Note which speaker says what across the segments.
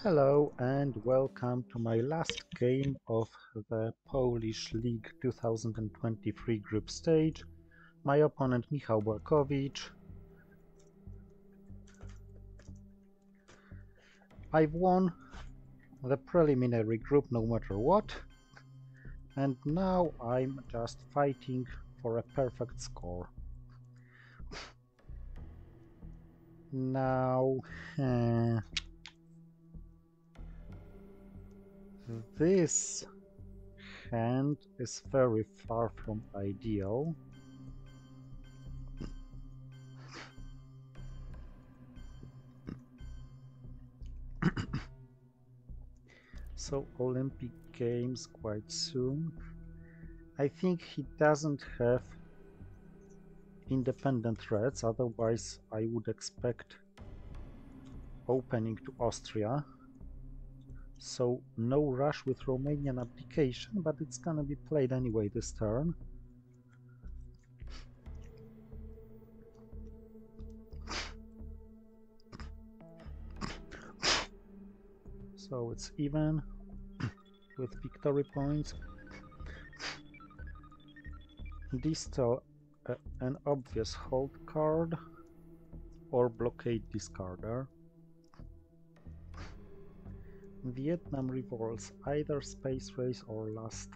Speaker 1: Hello and welcome to my last game of the Polish League 2023 group stage. My opponent Michał Borkowicz. I've won the preliminary group no matter what, and now I'm just fighting for a perfect score. Now, this hand is very far from ideal. So Olympic Games quite soon. I think he doesn't have independent threats, otherwise I would expect opening to Austria. So no rush with Romanian abdication, but it's gonna be played anyway this turn. So it's even with victory points. Distal an obvious hold card or blockade discarder. Vietnam revolves either space race or last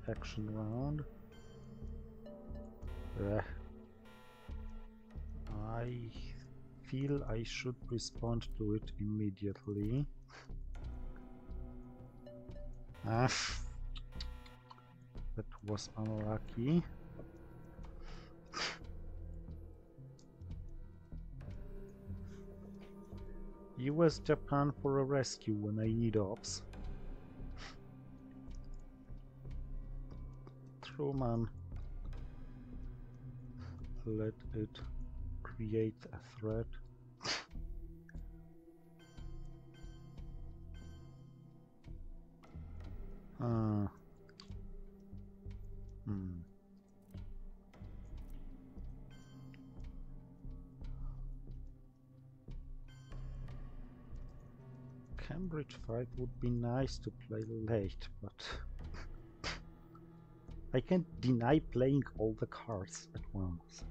Speaker 1: action round. I feel I should respond to it immediately. That was unlucky. US Japan for a rescue when I need ops. Truman let it create a threat. Cambridge 5 would be nice to play late, but I can't deny playing all the cards at once.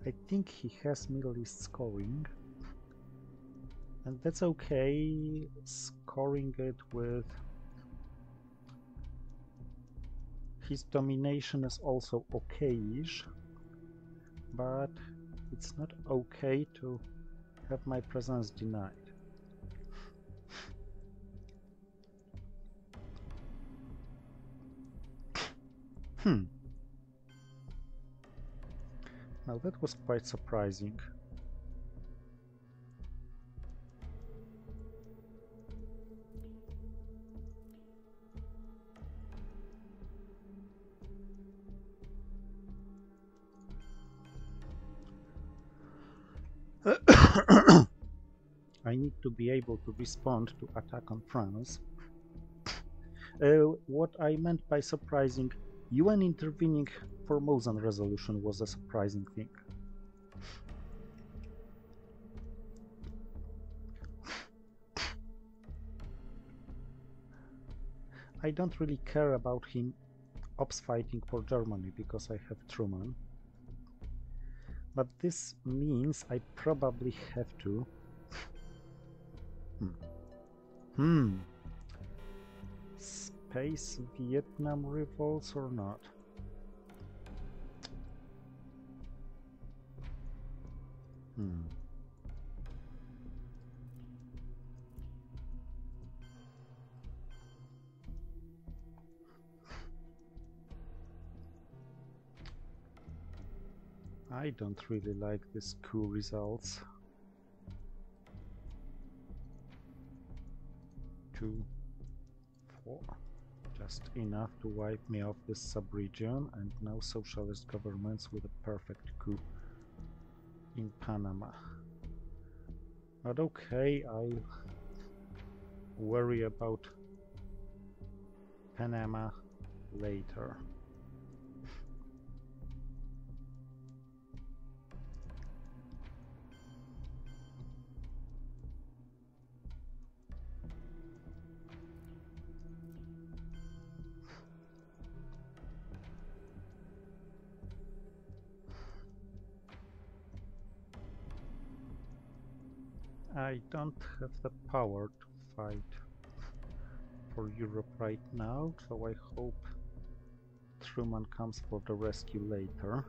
Speaker 1: I think he has Middle East scoring, and that's okay. Scoring it with his domination is also okay-ish, but it's not okay to have my presence denied. Now that was quite surprising. I need to be able to respond to attack on France. What I meant by surprising, UN intervening for Mosan resolution was a surprising thing. I don't really care about him ops fighting for Germany because I have Truman. But this means I probably have to. Space Vietnam revolts or not? I don't really like this coup results. 2, 4. Just enough to wipe me off this sub-region, and now socialist governments with a perfect coup in Panama. But okay, I'll worry about Panama later. I don't have the power to fight for Europe right now, so I hope Truman comes for the rescue later.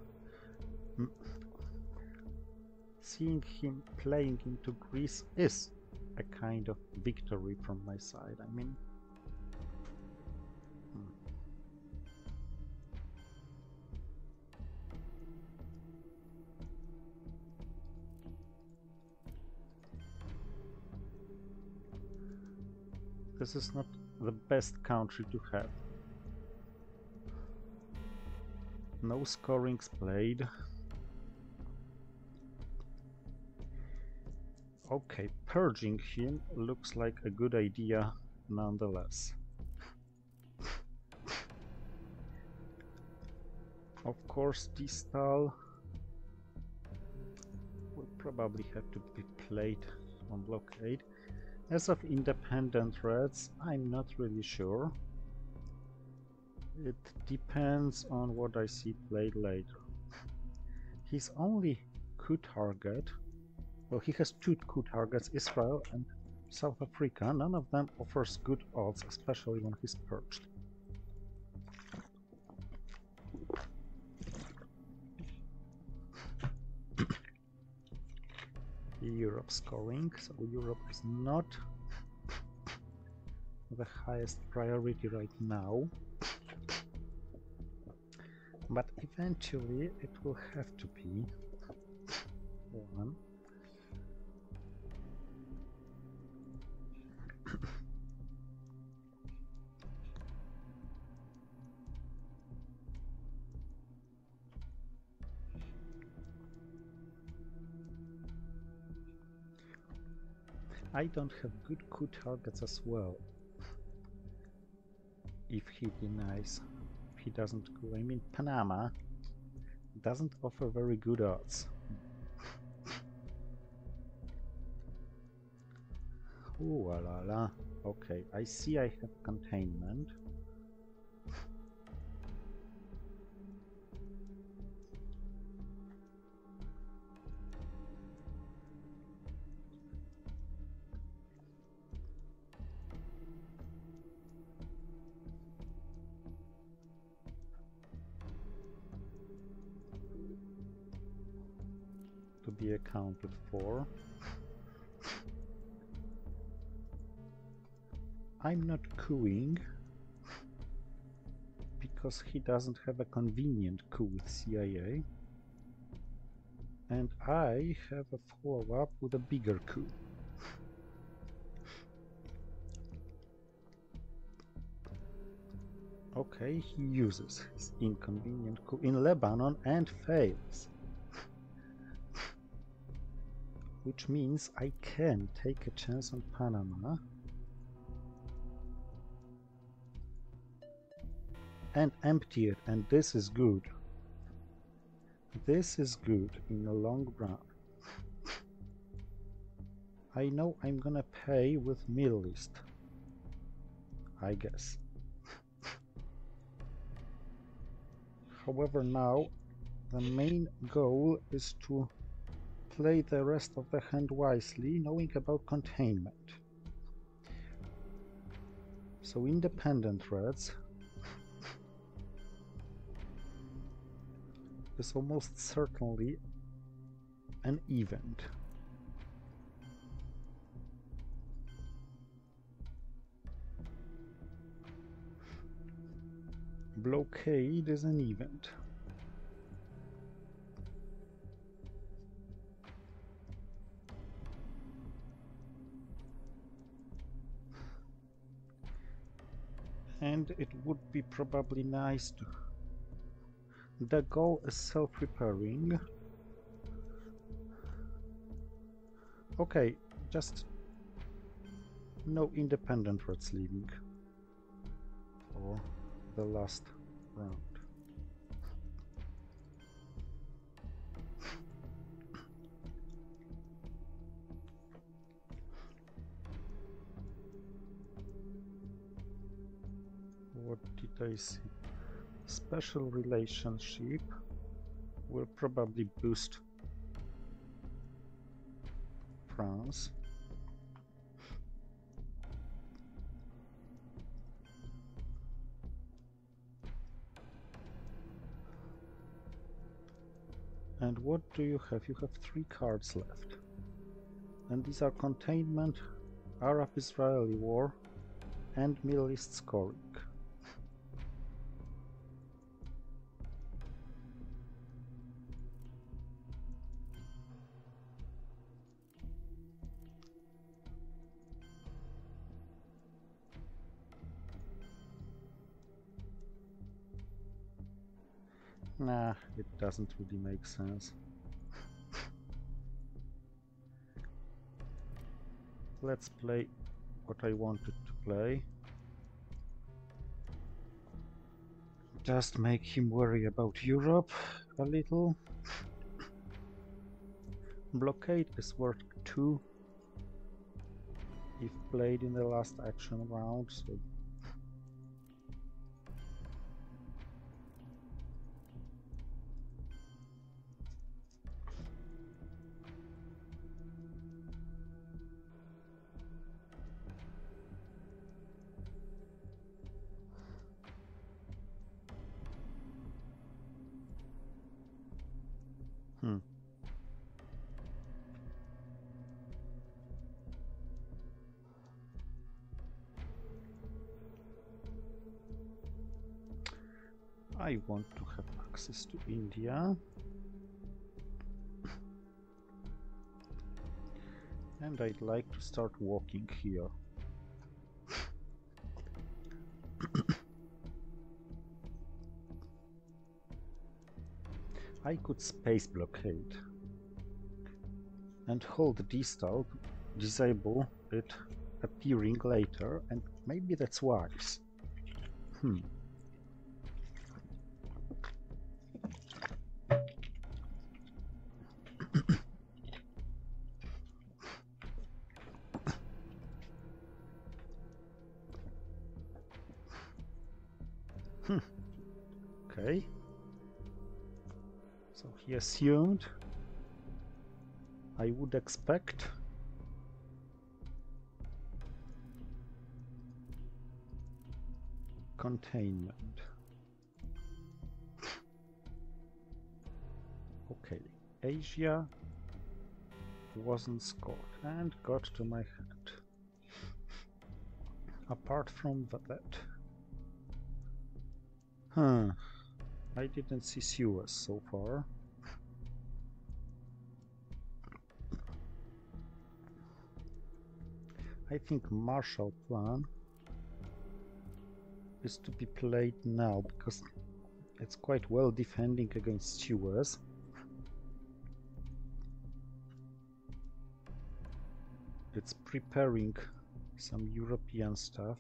Speaker 1: Seeing him playing into Greece is a kind of victory from my side. I mean, this is not the best country to have. No scorings played. Okay, purging him looks like a good idea nonetheless. Of course, Distal will probably have to be played on blockade. As of independent Reds, I'm not really sure. It depends on what I see played later. His only coup target, well, he has two coup targets, Israel and South Africa. None of them offers good odds, especially when he's purged. Europe scoring, so Europe is not the highest priority right now, but eventually it will have to be one. I don't have good coup targets as well. If he denies, if he doesn't go, I mean, Panama doesn't offer very good odds. Ooh la la. Okay, I see I have containment. To be accounted for. I'm not cooing because he doesn't have a convenient coup with CIA, and I have a follow-up with a bigger coup. Okay, he uses his inconvenient coup in Lebanon and fails. Which means I can take a chance on Panama and empty it, and this is good. This is good in the long run. I know I'm gonna pay with Middle East, I guess. However, now the main goal is to play the rest of the hand wisely, knowing about containment. So independent Reds is almost certainly an event. Blockade is an event. And it would be probably nice to... The goal is self-repairing. Okay, just no independent Reds leaving for the last round. What did I see? Special relationship will probably boost France. And what do you have? You have 3 cards left. And these are containment, Arab-Israeli war, and Middle East scoring. Nah, it doesn't really make sense. Let's play what I wanted to play. Just make him worry about Europe a little. Blockade is worth 2 if played in the last action round, so I want to have access to India. And I'd like to start walking here. I could space blockade and hold distal, disable it appearing later, and maybe that's wise. Okay. So he assumed I would expect containment. Okay, Asia wasn't scored and got to my hand. Apart from that, I didn't see Suez so far. I think Marshall Plan is to be played now because it's quite well defending against Suez. It's preparing some European stuff.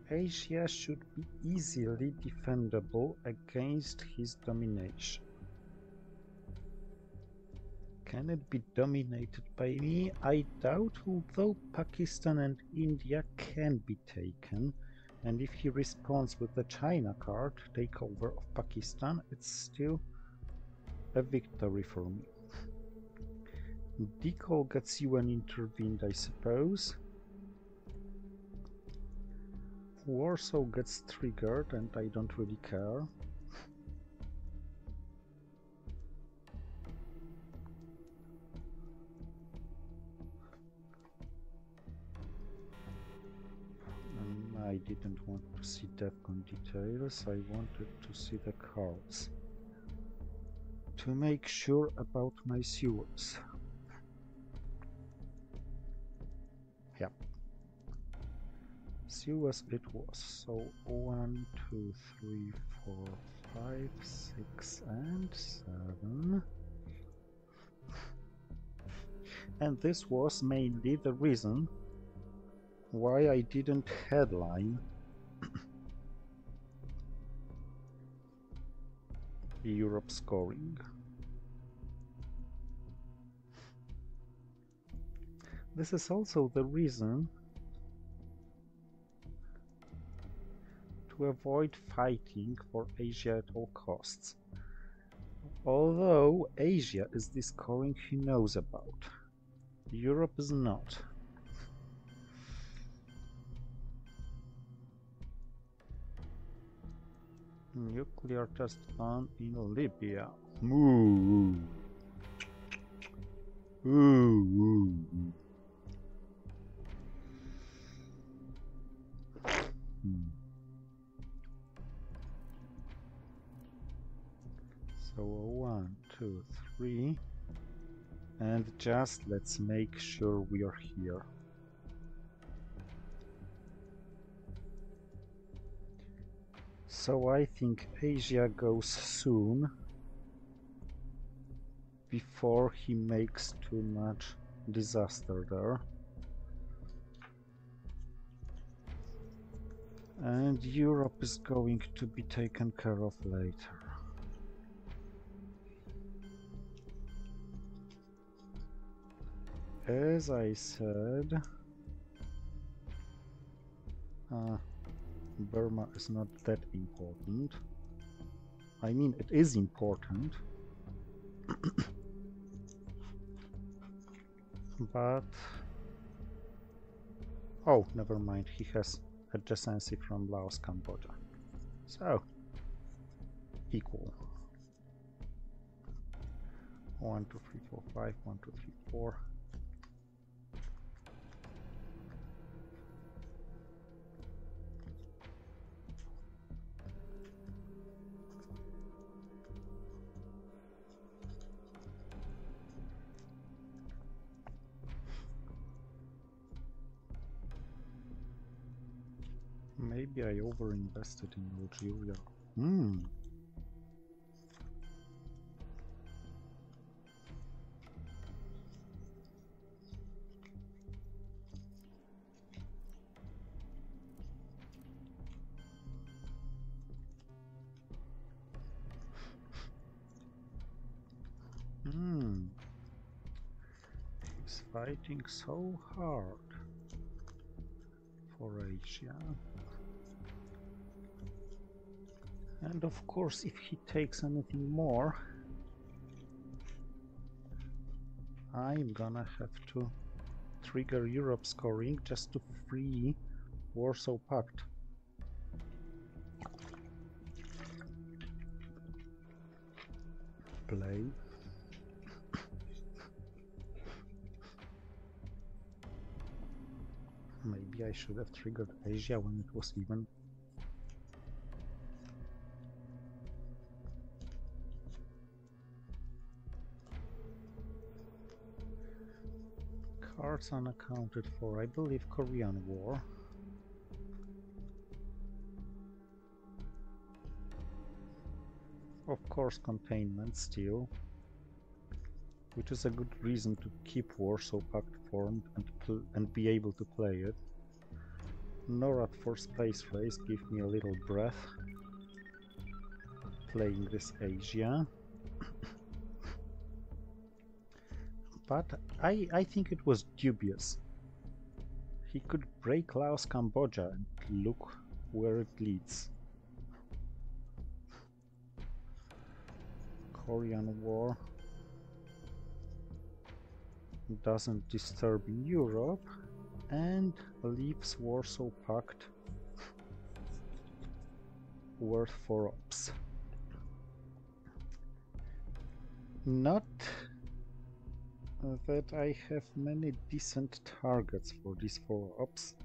Speaker 1: Asia should be easily defendable against his domination. Can it be dominated by me? I doubt, although Pakistan and India can be taken, and if he responds with the China card, takeover of Pakistan, it's still a victory for me. Decol gets UN intervened, I suppose. Warsaw gets triggered, and I don't really care. I didn't want to see DEFCON details, I wanted to see the cards. To make sure about my Suez. Yep. Suez it was. So 1, 2, 3, 4, 5, 6 and 7. And this was mainly the reason why I didn't headline Europe scoring. This is also the reason to avoid fighting for Asia at all costs. Although Asia is the scoring he knows about, Europe is not. Nuclear test ban in Libya. Ooh. Ooh. So 1, 2, 3, and just let's make sure we are here. So I think Asia goes soon before he makes too much disaster there. And Europe is going to be taken care of later. As I said, Burma is not that important. I mean, it is important, but... Oh, never mind, he has adjacency from Laos, Cambodia. So, equal. 1, 2, 3, 4, 5, 1, 2, 3, 4. Maybe I overinvested in Algeria. He's fighting so hard for Asia. And of course, if he takes anything more, I'm gonna have to trigger Europe scoring just to free Warsaw Pact. Play. Maybe I should have triggered Asia when it was even. Cards unaccounted for, I believe Korean War. Of course, containment still, which is a good reason to keep Warsaw Pact formed and be able to play it. NORAD for space race, give me a little breath playing this Asia. But I think it was dubious. He could break Laos, Cambodia, and look where it leads. Korean War doesn't disturb Europe and leaves Warsaw Pact worth 4 ops. Not that I have many decent targets for these 4 ops.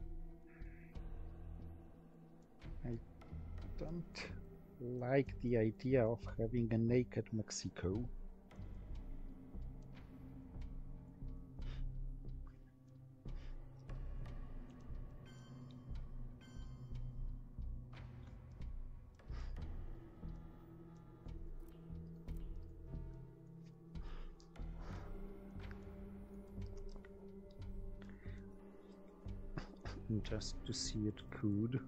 Speaker 1: I don't like the idea of having a naked Mexico. Just to see it could.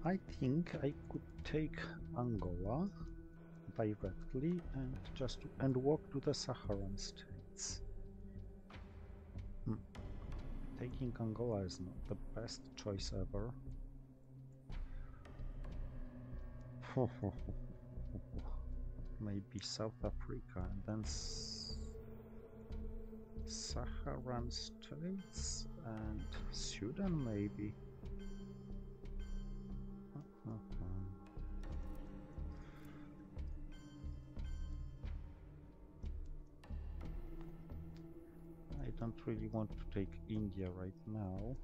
Speaker 1: I think I could take Angola directly and walk to the Saharan states. Taking Angola is not the best choice ever. Maybe South Africa and then Saharan states and Sudan, maybe. I don't really want to take India right now.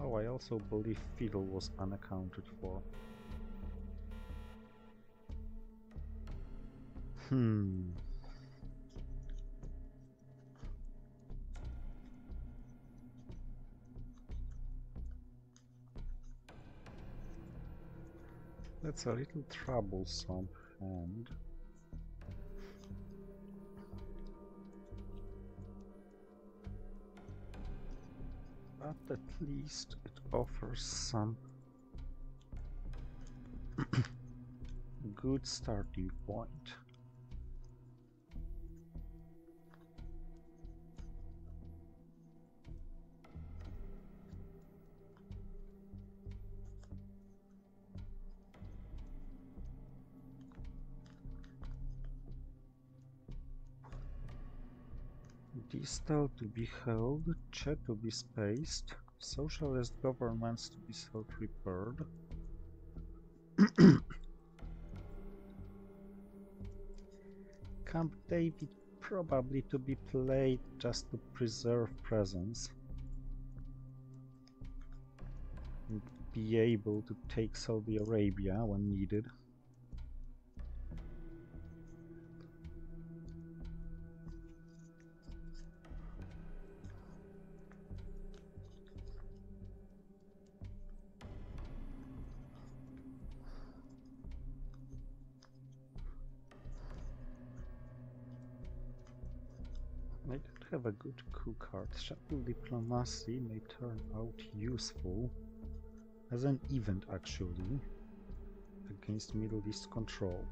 Speaker 1: Oh, I also believe Fiddle was unaccounted for. That's a little troublesome hand. But at least it offers some good starting point. Distal to be held, Che to be spaced, socialist governments to be self-repaired. Camp David probably to be played just to preserve presence and be able to take Saudi Arabia when needed. I don't have a good coup card. Shuttle diplomacy may turn out useful as an event, actually, against Middle East control.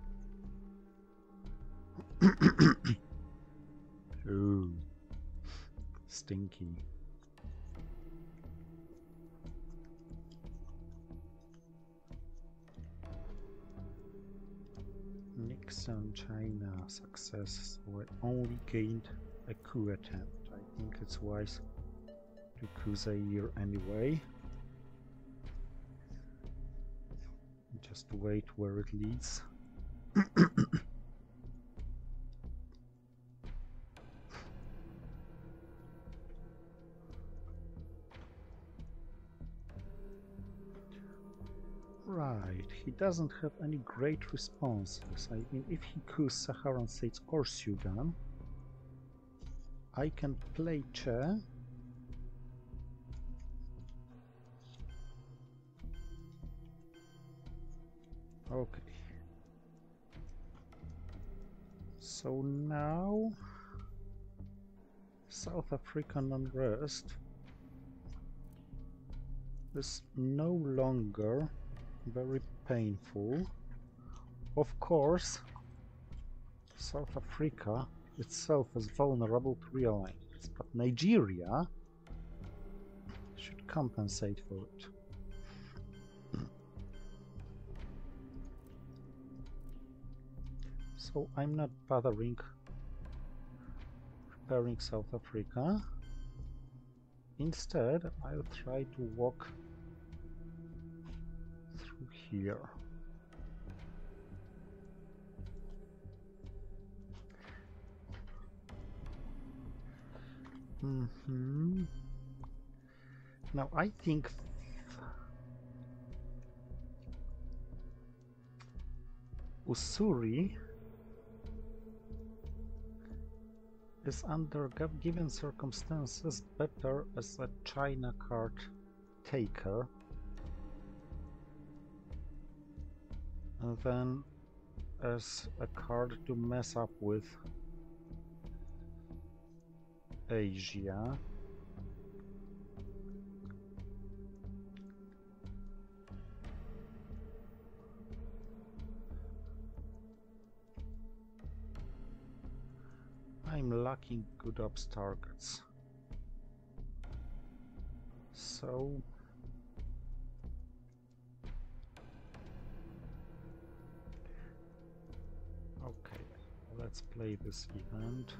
Speaker 1: Ooh, stinky. Nixon, China, success. So I only gained a coup attempt. I think it's wise to coup Zaire anyway. Just wait where it leads. Right, he doesn't have any great responses. I mean, if he coups Saharan states or Sudan, I can play Che. Okay. So now South African unrest is no longer very painful. Of course, South Africa itself is vulnerable to realignments, but Nigeria should compensate for it. So I'm not bothering preparing South Africa. Instead, I'll try to walk through here. Now I think Ussuri is under given circumstances better as a China card taker than as a card to mess up with Asia. I'm lacking good ops targets. So okay. let's play this event.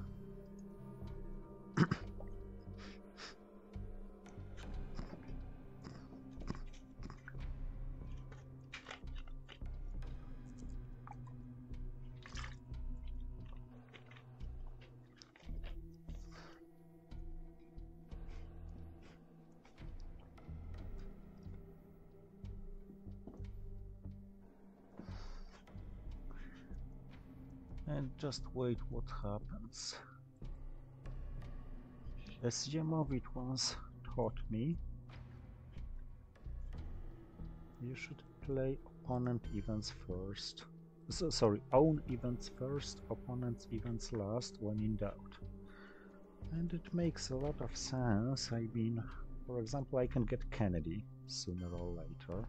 Speaker 1: And just wait what happens. As Ziemowit once taught me, you should play opponent events first. Sorry, own events first, opponent's events last when in doubt. And it makes a lot of sense. I mean, for example, I can get Kennedy sooner or later.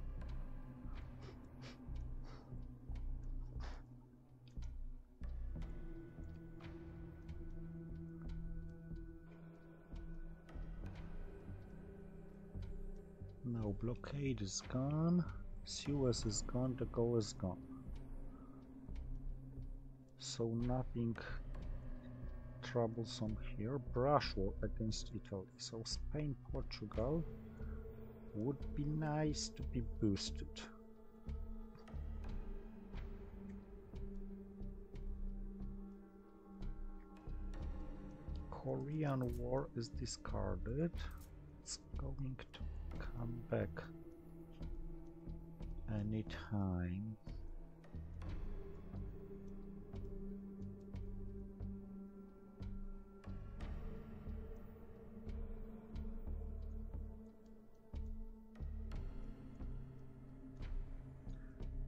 Speaker 1: Now blockade is gone, Suez is gone, the goal is gone. So nothing troublesome here. Brush war against Italy. So Spain, Portugal would be nice to be boosted. Korean War is discarded. It's going to come back anytime.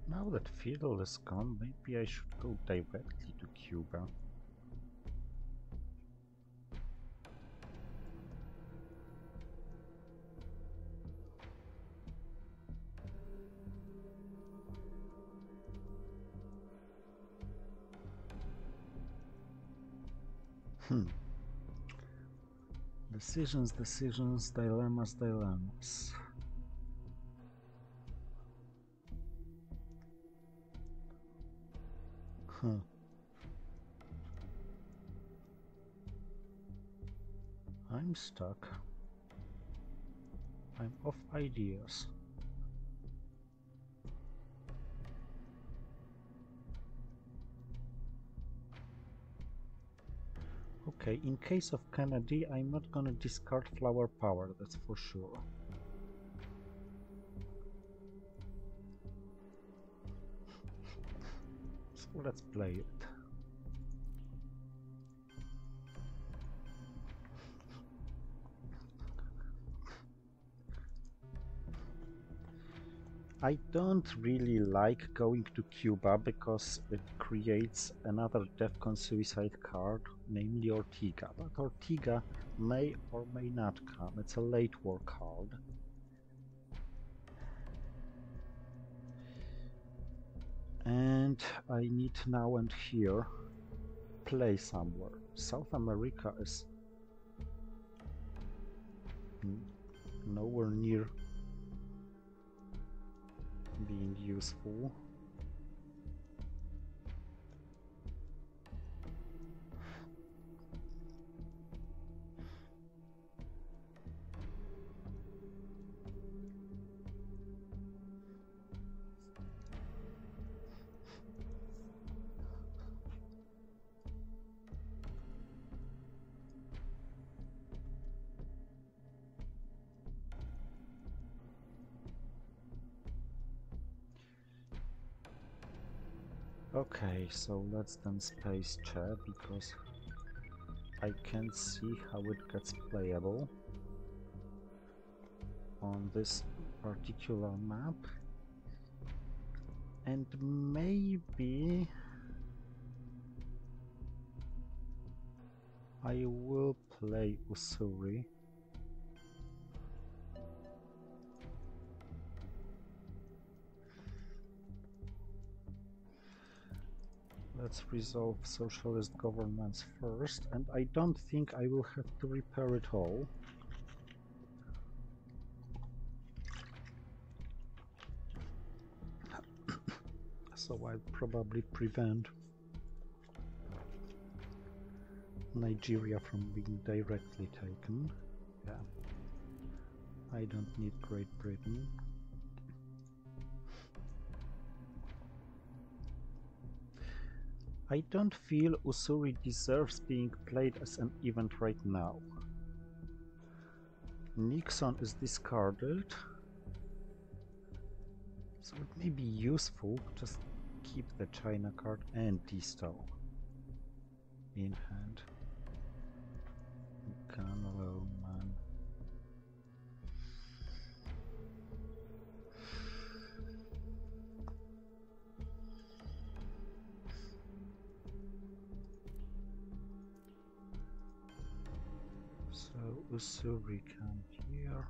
Speaker 1: Now that Fidel is gone, maybe I should go directly to Cuba. Decisions, decisions, dilemmas, dilemmas. I'm stuck. I'm off ideas. Okay, in case of Kennedy, I'm not gonna discard flower power, that's for sure. So let's play it. I don't really like going to Cuba because it creates another DEFCON suicide card, namely Ortega. But Ortega may or may not come. It's a late war card. And I need now and here play somewhere. South America is nowhere near being useful. Okay, so let's then space chat because I can see how it gets playable on this particular map, and maybe I will play Usuri. Let's resolve socialist governments first, and I don't think I will have to repair it all. So I'll probably prevent Nigeria from being directly taken. Yeah. I don't need Great Britain. I don't feel Usuri deserves being played as an event right now. Nixon is discarded, so it may be useful to just keep the China card and D-Stall in hand. Gunlow, man. So Usuri come here.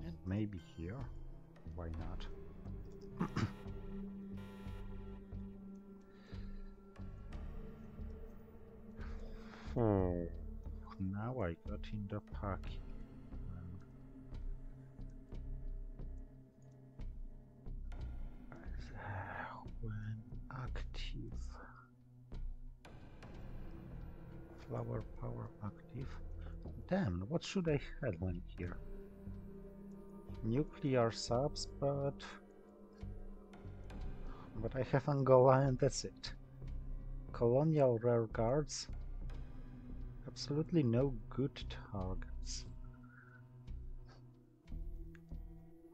Speaker 1: And maybe here. Why not? Oh, now I got in the pocket. When active. Flower power active. Damn, what should I headline here? Nuclear subs, but I have Angola and that's it. Colonial rare guards. Absolutely no good targets.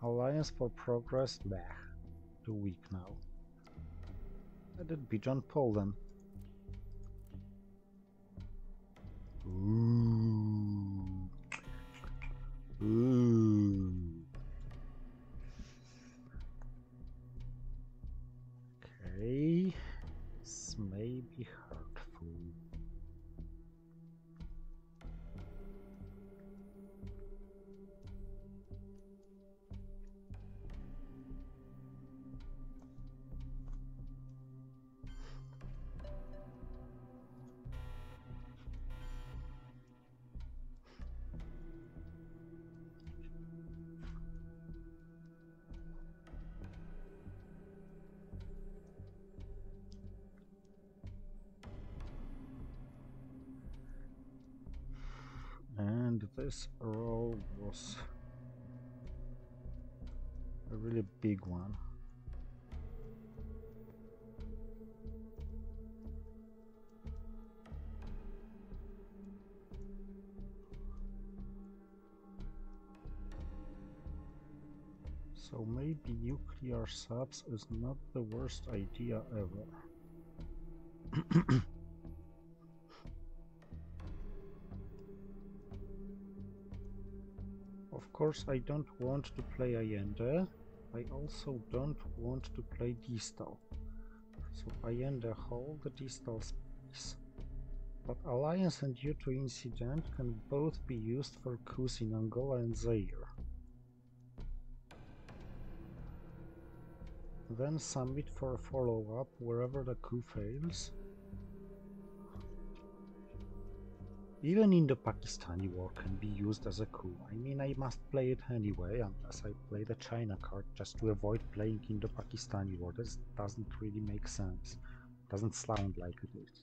Speaker 1: Alliance for Progress, bleh. Too weak now. Let it be John Paul then. Ooh. Ooh. Okay. This may be hurtful. And this roll was a really big one. So maybe nuclear subs is not the worst idea ever. Of course, I don't want to play Allende. I also don't want to play D-Stall. So Allende hold the D-Stall space. But Alliance and U2 Incident can both be used for coups in Angola and Zaire. Then submit for a follow-up wherever the coup fails. Even Indo-Pakistani war can be used as a coup. I mean, I must play it anyway, unless I play the China card just to avoid playing Indo-Pakistani war. This doesn't really make sense. Doesn't sound like it is.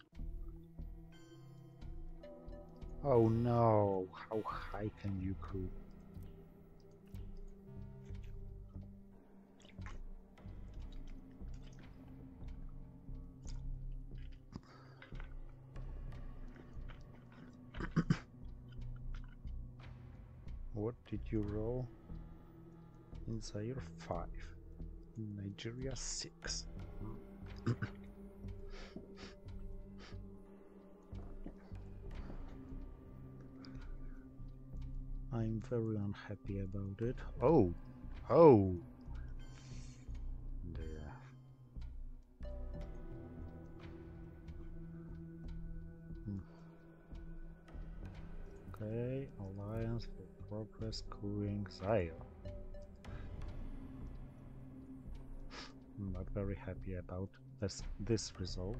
Speaker 1: Oh no, how high can you coup? What did you roll? In Zaire 5. In Nigeria 6. I'm very unhappy about it. Oh! Oh! There. Okay, Alliance for Progress cooing Zaire. I'm not very happy about this result.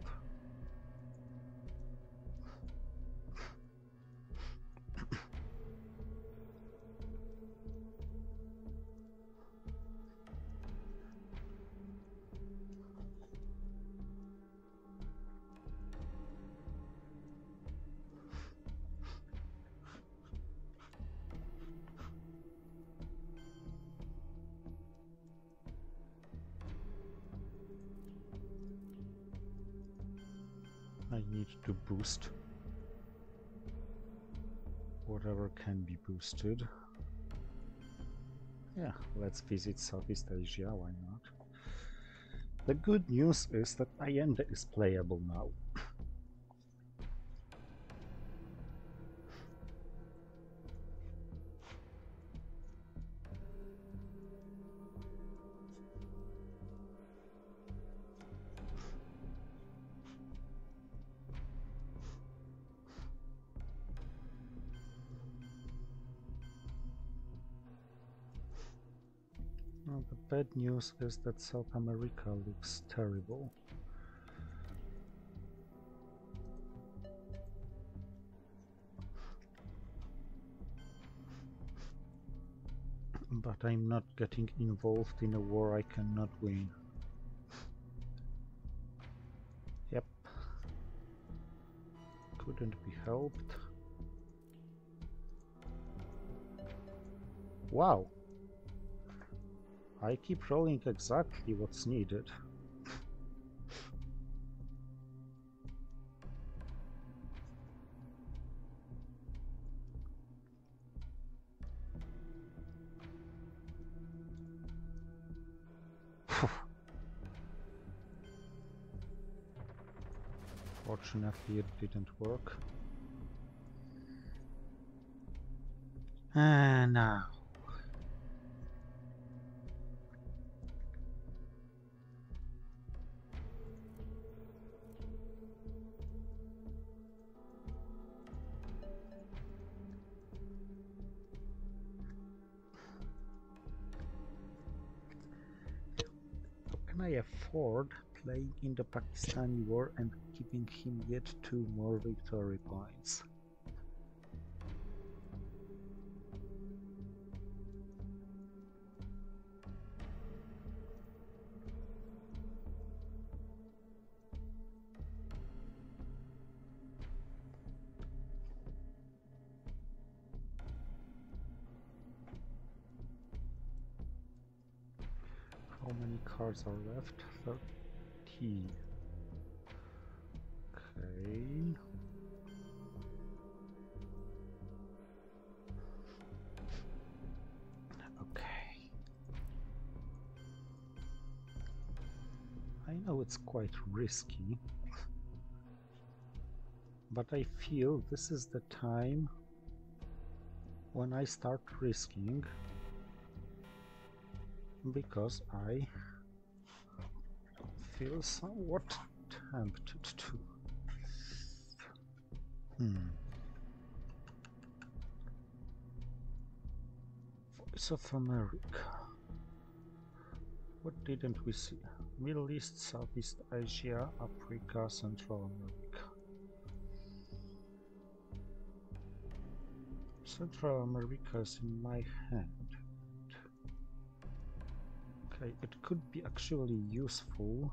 Speaker 1: I need to boost whatever can be boosted. Yeah, let's visit Southeast Asia, why not? The good news is that Allende is playable now. Now, the bad news is that South America looks terrible. But I'm not getting involved in a war I cannot win. Yep. Couldn't be helped. Wow. I keep rolling exactly what's needed. Fortunately, it didn't work. And now. Can I afford playing in the Pakistani war and giving him yet 2 more victory points? How many cards are left? 13. Okay. Okay. I know it's quite risky, but I feel this is the time when I start risking, because I feel somewhat tempted to. Voice of America. What didn't we see? Middle East, Southeast Asia, Africa, Central America. Central America is in my hand. Okay, it could be actually useful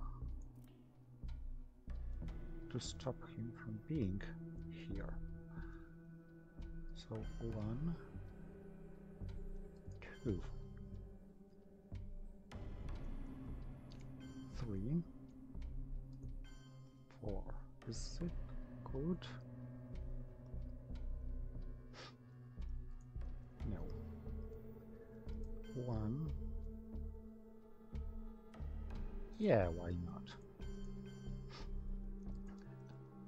Speaker 1: to stop him from being here. So 1, 2, 3, 4. Is it good? No. 1. Yeah, why not?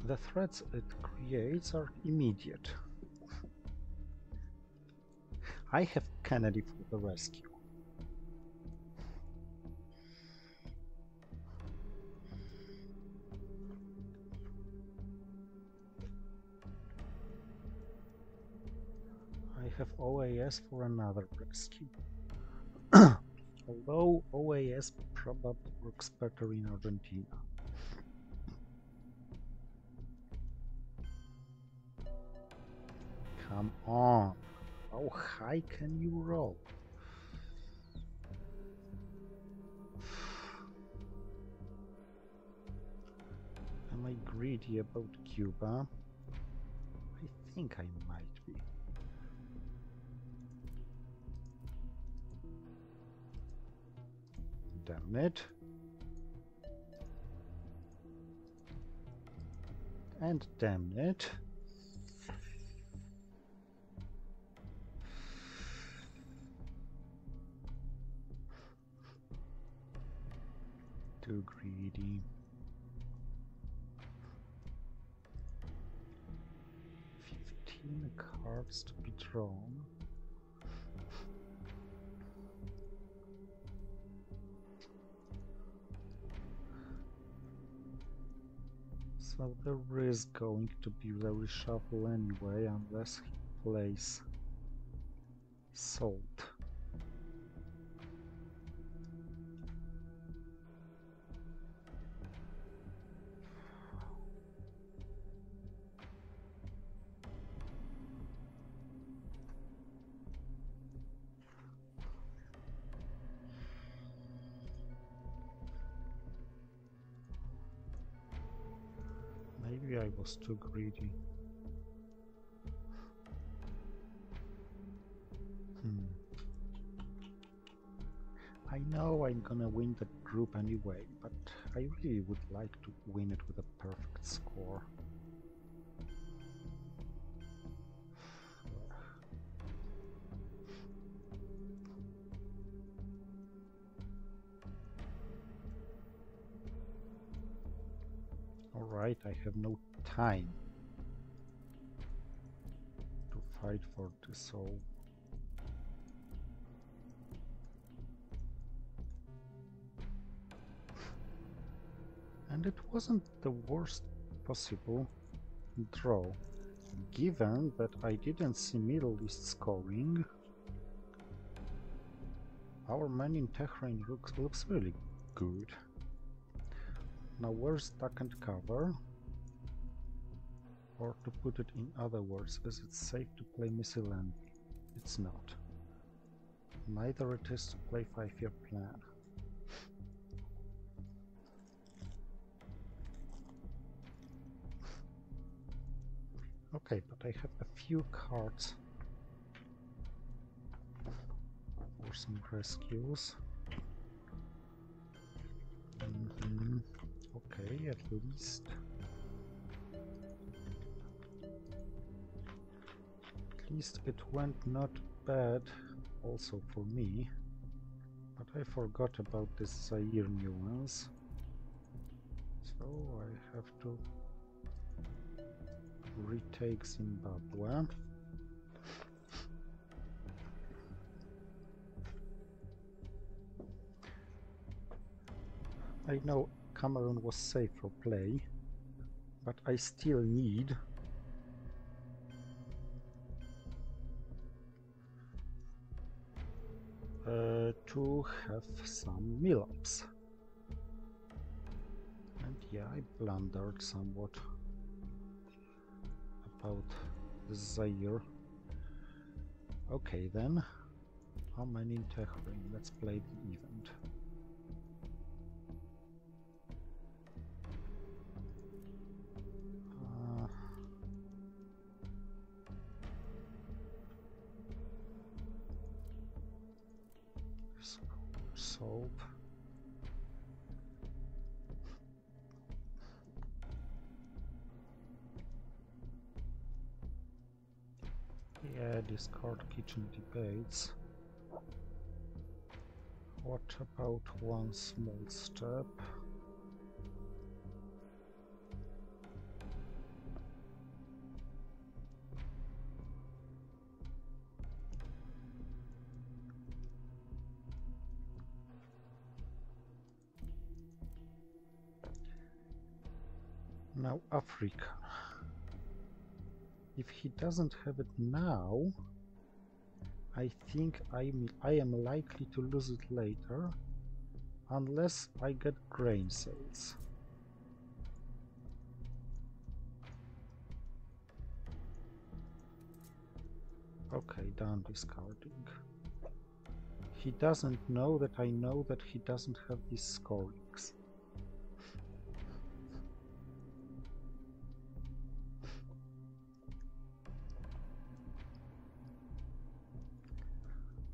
Speaker 1: The threats it creates are immediate. I have Kennedy for the rescue. I have OAS for another rescue. Although OAS probably works better in Argentina. Come on, how high can you roll? Am I greedy about Cuba? I think I might be. Damn it. And damn it. Too greedy. 15 cards to be drawn. So there is going to be the reshuffle anyway, unless he plays Salt. Maybe I was too greedy. I know I'm gonna win the group anyway, but I really would like to win it with a perfect score. Alright, I have no time to fight for this soul. And it wasn't the worst possible draw, given that I didn't see Middle East scoring. Our man in Tehran looks really good. Now where's duck and cover? Or to put it in other words, is it safe to play missile envy? It's not. Neither it is to play 5-year plan. Okay, but I have a few cards for some rescues. Okay, at least. At least it went not bad also for me. But I forgot about this Zaire nuance. So I have to retake Zimbabwe. I know Cameroon was safe for play, but I still need to have some mill-ups. And yeah, I blundered somewhat about Zaire. Okay then, how many in Tehran? Let's play the event. Soap. Yeah, discard kitchen debates. What about one small step? Now Africa. If he doesn't have it now, I think I am likely to lose it later, unless I get grain sales. Okay, done discarding. He doesn't know that I know that he doesn't have these scorings.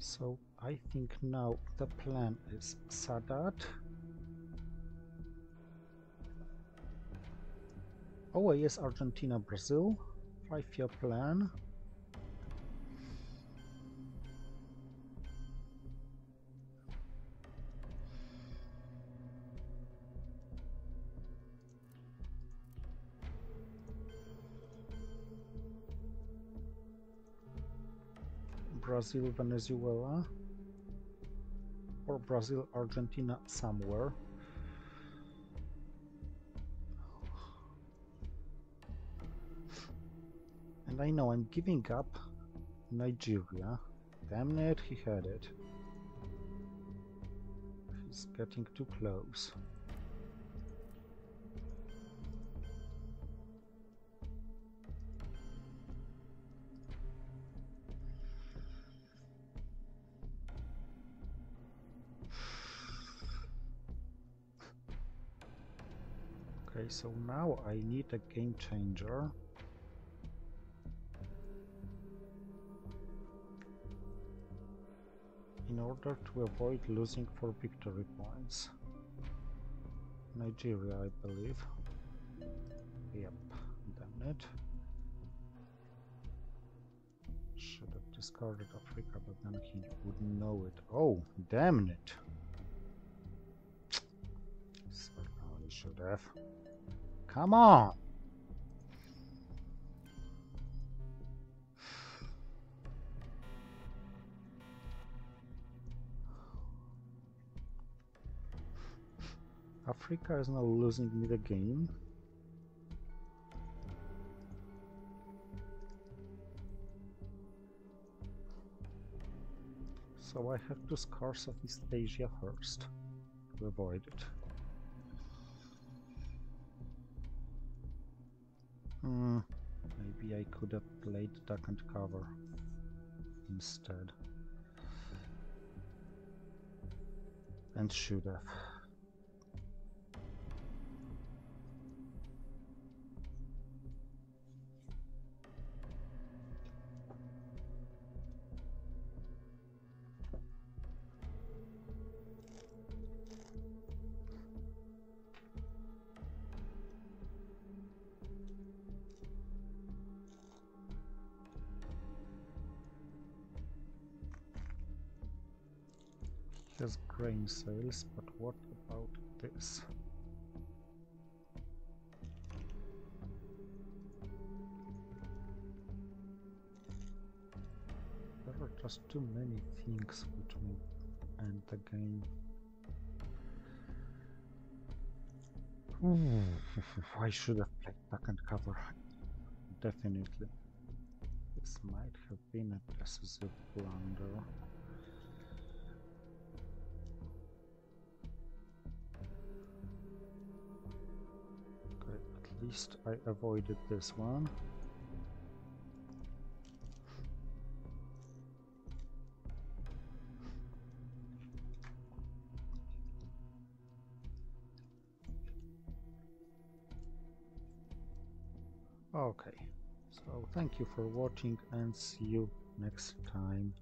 Speaker 1: So I think now the plan is Sadat, Oh, yes, Argentina, Brazil. 5-year plan. Brazil, Venezuela. Or Brazil, Argentina, somewhere. And I know I'm giving up Nigeria. Damn it, he had it. He's getting too close. Okay, so now I need a game changer. In order to avoid losing 4 victory points. Nigeria, I believe. Yep, damn it. Should have discarded Africa, but then he wouldn't know it. Oh, damn it! Certainly should have. Come on! Africa is now losing me the game. So I have to score Southeast Asia first to avoid it. Maybe I could have played duck and cover instead. And should have. Has grain sales, but what about this? There are just too many things which may end the game. I should have played duck and cover. Definitely. This might have been a decisive blunder. At least I avoided this one. Okay, so thank you for watching and see you next time.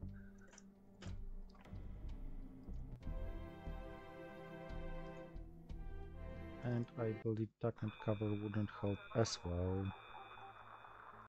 Speaker 1: And I believe duck and cover wouldn't help as well.